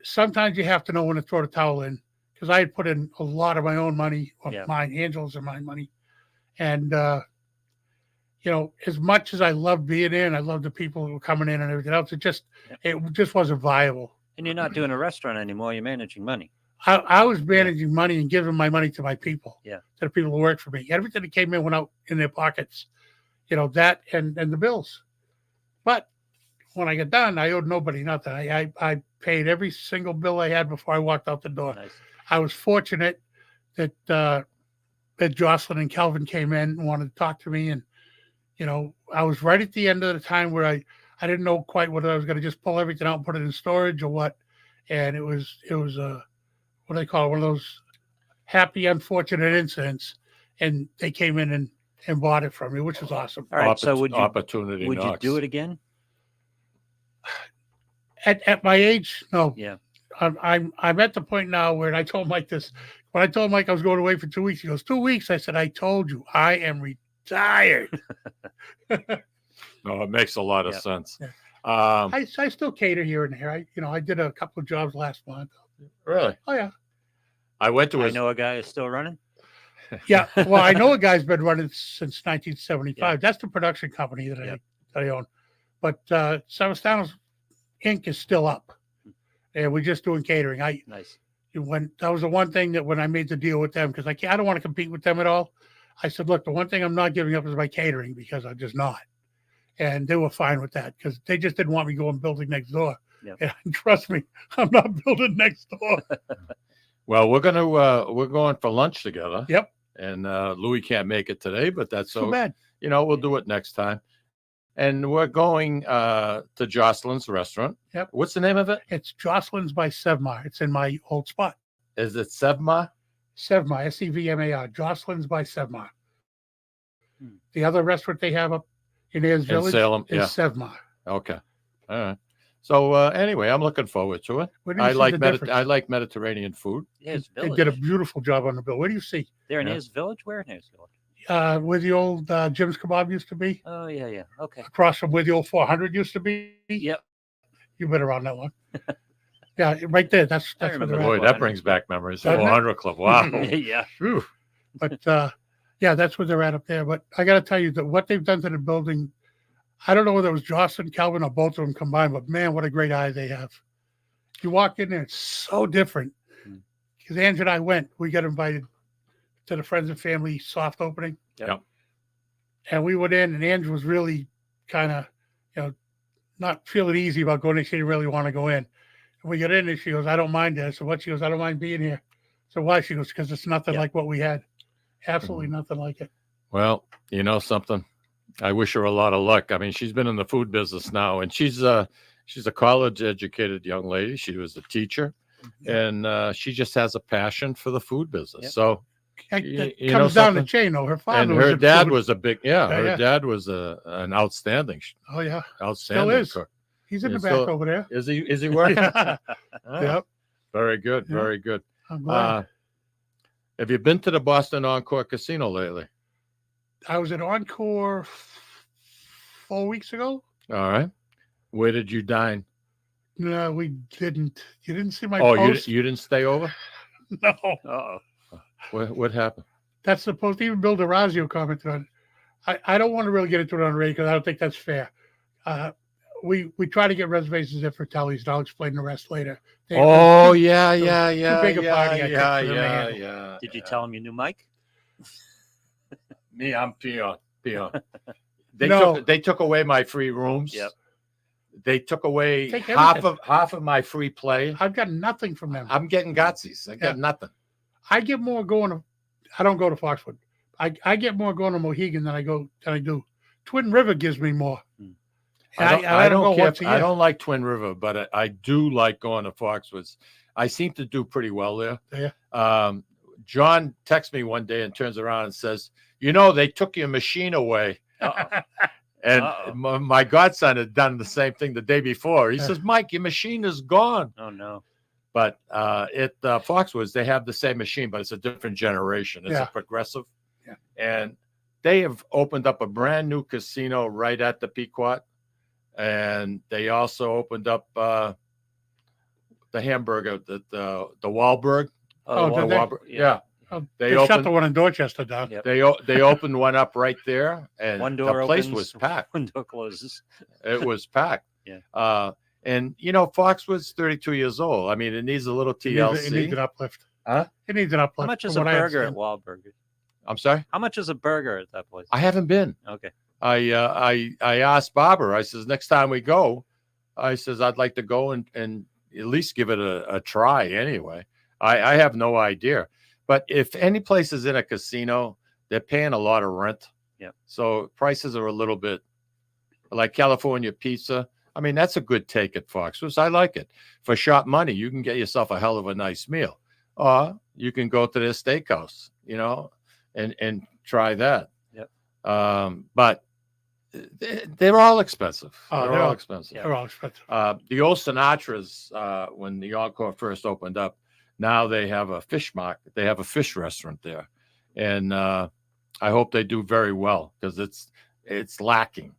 Sometimes you have to know when to throw the towel in, because I had put in a lot of my own money, mine, Angela's and my money. And, as much as I loved being there and I loved the people who were coming in and everything else, it just wasn't viable. And you're not doing a restaurant anymore. You're managing money. I was managing money and giving my money to my people, to the people who worked for me. Everything that came in went out in their pockets, that and the bills. But when I got done, I owed nobody nothing. I paid every single bill I had before I walked out the door. Nice. I was fortunate that that Jocelyn and Calvin came in and wanted to talk to me, and I was right at the end of the time where I didn't know quite whether I was going to just pull everything out and put it in storage or what, and it was what do they call it, one of those happy unfortunate incidents, and they came in and bought it from me, which was awesome. All right. So would you knocks. do it again? At my age, no. Yeah. I'm at the point now where I told Mike this. When I told Mike I was going away for 2 weeks, he goes, 2 weeks. I said, I told you, I am retired. No, it makes a lot of sense. Yeah. I still cater here and there. I did a couple of jobs last month. Really? Oh yeah. I went to I know a guy who's still running. Yeah. Well, I know a guy's been running since 1975. Yeah. That's the production company that I own. But Savastano's Inc. is still up. And we're just doing catering. Nice. That was the one thing that when I made the deal with them, because I don't want to compete with them at all. I said, look, the one thing I'm not giving up is my catering, because I'm just not. And they were fine with that, because they just didn't want me going building next door. Yep. And trust me, I'm not building next door. Well, we're going for lunch together. Yep. And Louis can't make it today, but that's Too bad. We'll do it next time. And we're going to Jocelyn's restaurant. Yep. What's the name of it? It's Jocelyn's by Sevmar. It's in my old spot. Is it Sevmar? Sevmar, Sevmar. Jocelyn's by Sevmar. The other restaurant they have up in Ayers Village Salem, is Sevmar. Okay. All right. So anyway, I'm looking forward to it. Where do you I see like the difference? I like Mediterranean food. Ayers They Village. did a beautiful job on the bill. Where do you see? They're in Ayers Village? Where in Ayers Village? Where the old Jim's Kebab used to be, Oh, yeah, yeah. Okay. across from where the old 400 used to be. Yep. You've been around that long. Yeah, right there. That's where remember they're Boy, at. that brings back memories. Doesn't it? 400 Club. Wow. Yeah. Phew. But yeah, that's where they're at up there. But I got to tell you that what they've done to the building, I don't know whether it was Jocelyn, Calvin, or both of them combined, but man, what a great eye they have. You walk in there, it's so different. Because Ange and I went, we got invited to the Friends and Family soft opening. Yep. And we went in, and Ange was really kind of, not feeling easy about going in. She didn't really want to go in. And we got in, and she goes, I don't mind that. So what? She goes, I don't mind being here. So why? She goes, because it's nothing like what we had. Absolutely nothing like it. Well, you know something? I wish her a lot of luck. I mean, she's been in the food business now, and she's a college-educated young lady. She was a teacher, and she just has a passion for the food business. Yep. So It you know comes down the something? chain, though. Her father And was her in dad food. was a big, her yeah. dad was an outstanding Oh yeah, outstanding is. cook. he's in the Yeah, back so- over there. Is he working? Yeah. Ah, Yep. Very good, Yeah. very good. I'm glad. Have you been to the Boston Encore Casino lately? I was at Encore 4 weeks ago. All right. Where did you dine? No, we didn't. You didn't see my Oh, post? you didn't stay over? No. Uh-oh. What happened? That's the post. Even Bill DeRazio commented on it. I don't want to really get into it on radio because I don't think that's fair. We try to get reservations in for Telly's, and I'll explain the rest later. They- Oh, too- yeah. too big a party, I think, for them to handle. yeah. Did you tell him you knew Mike? Me, I'm peon. No. They took away my free rooms. Yep. They took away Take half everything. of my free play. I've got nothing from them. I'm getting Gotsies. I got Yeah. nothing. I get more going to. I don't go to Foxwood. I get more going to Mohegan than I do. Twin River gives me more. I don't go care. once a I year. don't like Twin River, but I do like going to Foxwoods. I seem to do pretty well there. Yeah. John texts me one day and turns around and says, they took your machine away. And my godson had done the same thing the day before. He says, Mike, your machine is gone. Oh, no. But at Foxwoods, they have the same machine, but it's a different generation. It's a progressive. Yeah. And they have opened up a brand new casino right at the Pequot. And they also opened up the hamburger, the Wahlberg. Oh, did they? Wahlberg. Yeah. Oh, They they shut opened- the one in Dorchester down. Yep. They opened one up right there, and One door the place opens, was packed. one door closes. It was packed. Yeah. And Foxwood's 32 years old. I mean, it needs a little TLC. It needs an uplift. Huh? It needs an uplift. How much is from a what I burger at understand. Wahlburger? I'm sorry. How much is a burger at that place? I haven't been. Okay. I asked Barbara. I says next time we go, I says, I'd like to go and at least give it a try anyway. I have no idea. But if any place is in a casino, they're paying a lot of rent. Yeah. So prices are a little bit like California pizza. I mean, that's a good take at Foxwoods. I like it. For sharp money, you can get yourself a hell of a nice meal. Or you can go to their steakhouse, you know, and try that. Yep. But they're all expensive. Oh, they're all expensive. They're all expensive. The old Sinatra's, when the Encore first opened up, now they have a fish market. They have a fish restaurant there, and I hope they do very well because it's lacking.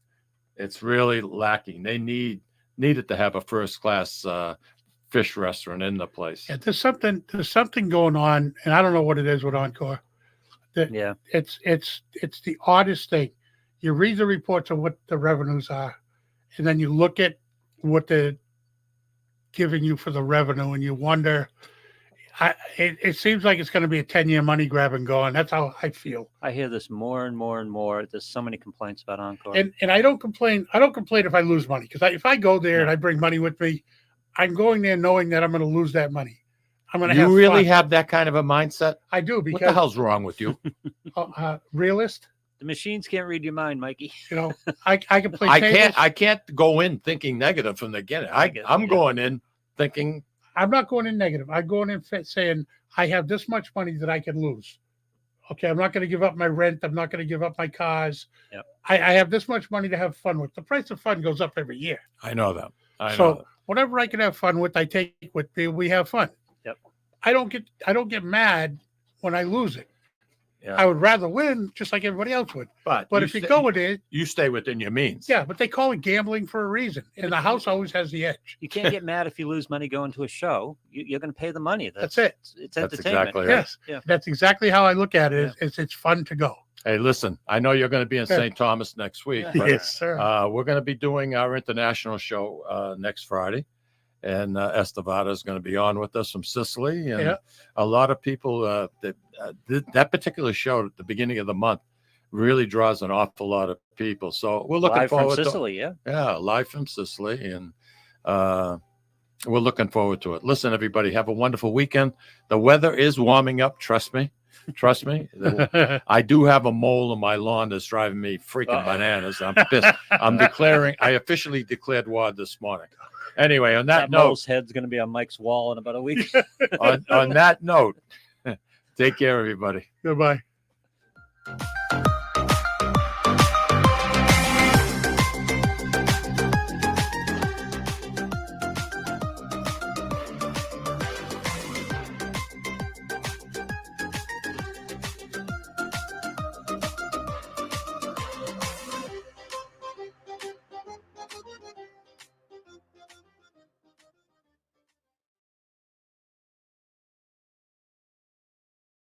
It's really lacking. They needed to have a first class fish restaurant in the place. Yeah, there's something going on, and I don't know what it is with Encore. Yeah. It's the oddest thing. You read the reports of what the revenues are, and then you look at what they're giving you for the revenue, and you wonder. It seems like it's going to be a 10-year money grab and go, and that's how I feel. I hear this more and more and more. There's so many complaints about Encore. And I don't complain. I don't complain if I lose money because if I go there and I bring money with me, I'm going there knowing that I'm going to lose that money. I'm going to have. You really fun. have that kind of a mindset? I do because What the hell's wrong with you? Realist. The machines can't read your mind, Mikey. You know, I can play. tables. I can't go in thinking negative from the beginning. I'm going in thinking. I'm not going in negative. I'm going in saying I have this much money that I can lose. Okay, I'm not going to give up my rent. I'm not going to give up my cars. Yep. I have this much money to have fun with. The price of fun goes up every year. I know that. So whatever I can have fun with, I take with me. We have fun. Yep. I don't get mad when I lose it. Yeah. I would rather win, just like everybody else would. But if you go with it, you stay within your means. Yeah, but they call it gambling for a reason, and the house always has the edge. You can't get mad if you lose money going to a show. You're going to pay the money. That's it. It's That's entertainment. exactly right. Yes, Yeah. that's exactly how I look at it. It's fun to go. Hey, listen, I know you're going to be in St. Thomas next week. But, Yes, sir. we're going to be doing our international show next Friday. And Estevada is going to be on with us from Sicily. And a lot of people, that particular show at the beginning of the month really draws an awful lot of people. So we're looking Live forward from Sicily, to live from Sicily. And we're looking forward to it. Listen, everybody, have a wonderful weekend. The weather is warming up. Trust me. I do have a mole on my lawn that's driving me freaking bananas. I'm pissed. I officially declared war this morning. Anyway, on that note, mole's head's going to be on Mike's wall in about a week. on that note, take care, everybody. Goodbye.